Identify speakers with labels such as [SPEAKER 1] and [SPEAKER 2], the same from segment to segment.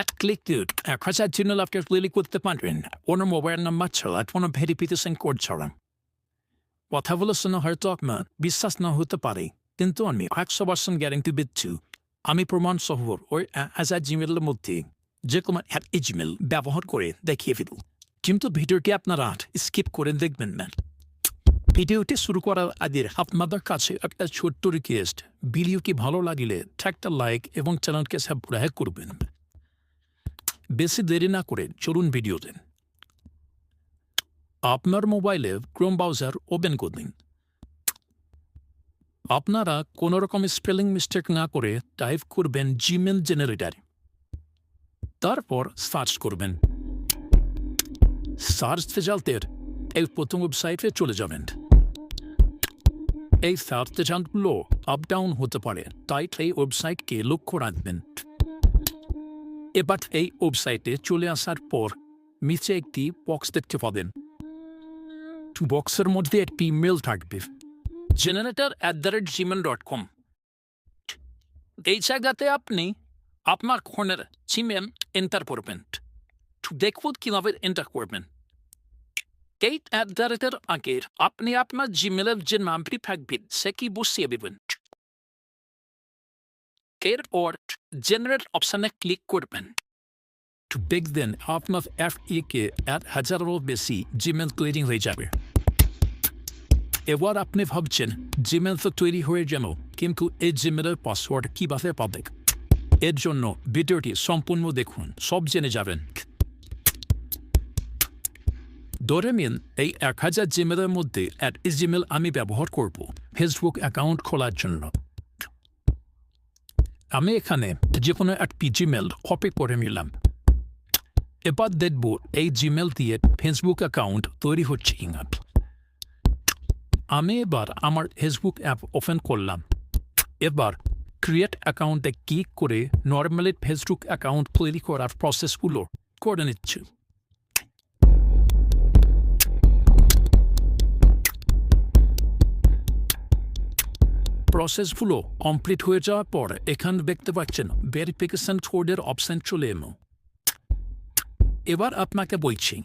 [SPEAKER 1] এক ক্লিকে 1000 জিমেল আপনি ক্লিক করতে পারবেন কোনো মোবাইল নাম্বার ছাড়া কোনো ভেরিফিকেশন কোড ছাড়া। কথাগুলো শুনে হয়তো আপনার বিশ্বাস না হতে পারে, কিন্তু আমি 100% গ্যারেন্টি দিচ্ছি আমি প্রমাণ সহ ওই 1000 জিমেলের মধ্যে যে কোনো এক জিমেল ব্যবহার করে দেখিয়ে ফেলব। কিন্তু ভিডিওটি আপনারা স্কিপ করে দেখবেন না। ভিডিওটি শুরু করার আগে আপনাদের কাছে একটা ছোট্ট রিকোয়েস্ট, ভিডিওটি ভালো লাগলে একটা লাইক এবং চ্যানেলকে সাবস্ক্রাইব করবেন। বেশি দেরি না করে চলুন ভিডিও দেন। আপনার মোবাইলে ক্রোম ব্রাউজার ওপেন করুন। আপনারা কোনো রকম স্পেলিং মিস্টেক না করে টাইপ করবেন জিমেল জেনারেটর, তারপর সার্চ করবেন। সার্চ রেজাল্টের এই প্রথম ওয়েবসাইটে চলে যাবেন। এই সার্চ রেজাল্টগুলো আপ ডাউন হতে পারে, তাই এই ওয়েবসাইটকে লক্ষ্য রাখবেন। এবার এই ওয়েবসাইটে চলে আসার পর নিচে একটি বক্স দেখতে পাবেন। বক্সের মধ্যে একটি মেল থাকবে, generator@gmail.com। এই জায়গাতে আপনি আপনার ফোনের জিমেল এন্টার করবেন। দেখুন কীভাবে এন্টার করবেন। এই @এর আগে আপনি আপনার জিমেলের যে নামটি থাকবে সে কি বসিয়ে দেবেন। এরপর জেনারেট অপশানে ক্লিক করবেন। দেখবেন আপনার FE-কে 1000-এরও বেশি জিমেল তৈরি হয়ে যাবে। এবার আপনি ভাবছেন জিমেল তো তৈরি হয়ে গেল, কিন্তু এই জিমেলের পাসওয়ার্ড কীভাবে পাবে? এর জন্য ভিডিওটি সম্পূর্ণ দেখুন, সব জেনে যাবেন। ধরে নিন এই 1000 জিমেলের মধ্যে একটি জিমেল আমি ব্যবহার করব ফেসবুক অ্যাকাউন্ট খোলার জন্য। আমি এখানে যে কোনো একটি জিমেল কপি করে নিলাম। এবার দেখব এই জিমেল দিয়ে ফেসবুক অ্যাকাউন্ট তৈরি হচ্ছে কিনা। আমি এবার আমার ফেসবুক অ্যাপ ওপেন করলাম। এবার ক্রিয়েট অ্যাকাউন্টে ক্লিক করে নর্মালি ফেসবুক অ্যাকাউন্ট তৈরি করার প্রসেসগুলো করে নিচ্ছি। প্রসেসগুলো কমপ্লিট হয়ে যাওয়ার পর এখানে দেখতে পাচ্ছেন ভেরিফিকেশন কোডের অপশান চলে এলো। এবার আপনাকে বলছি,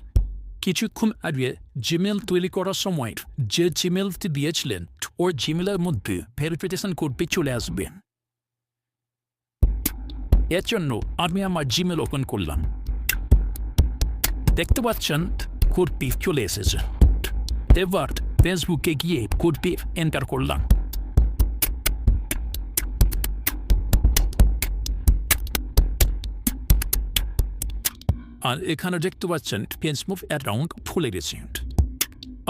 [SPEAKER 1] কিছুক্ষণ আগে জিমেল তৈরি করার সময় যে জিমেলটি দিয়েছিলেন ওর জিমেলের মধ্যে ভেরিফিকেশন কোডটি চলে আসবে। এর জন্য আমি আমার জিমেল ওপেন করলাম। দেখতে পাচ্ছেন কোডটি চলে এসেছে। এবার ফেসবুকে গিয়ে কোডটি এন্টার করলাম। আর এখানে দেখতে পাচ্ছেন ফেসবুক অ্যাকাউন্ট খুলে গেছে।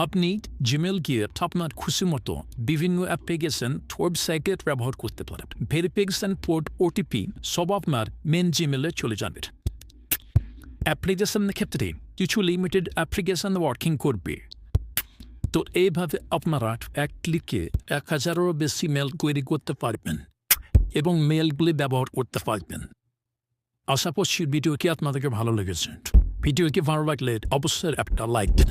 [SPEAKER 1] আপনি জিমেল গিয়ে আপনার খুশি মতো বিভিন্ন অ্যাপ্লিকেশন ওয়েবসাইটে ব্যবহার করতে পারেন। ভেরিফিকেশন কোড OTP সব আপনার মেন জিমেলে চলে যাবে। অ্যাপ্লিকেশনের ক্ষেত্রে কিছু লিমিটেড অ্যাপ্লিকেশন ওয়ার্কিং করবে। তো এইভাবে আপনারা এক ক্লিকে 1000-এরও বেশি মেল তৈরি করতে পারবেন এবং মেলগুলি ব্যবহার করতে পারবেন। আশা করছি ভিডিওটি আপনাদেরকে ভালো লেগেছে। ভিডিওটি ভালো লাগলে অবশ্যই একটা লাইক দিন।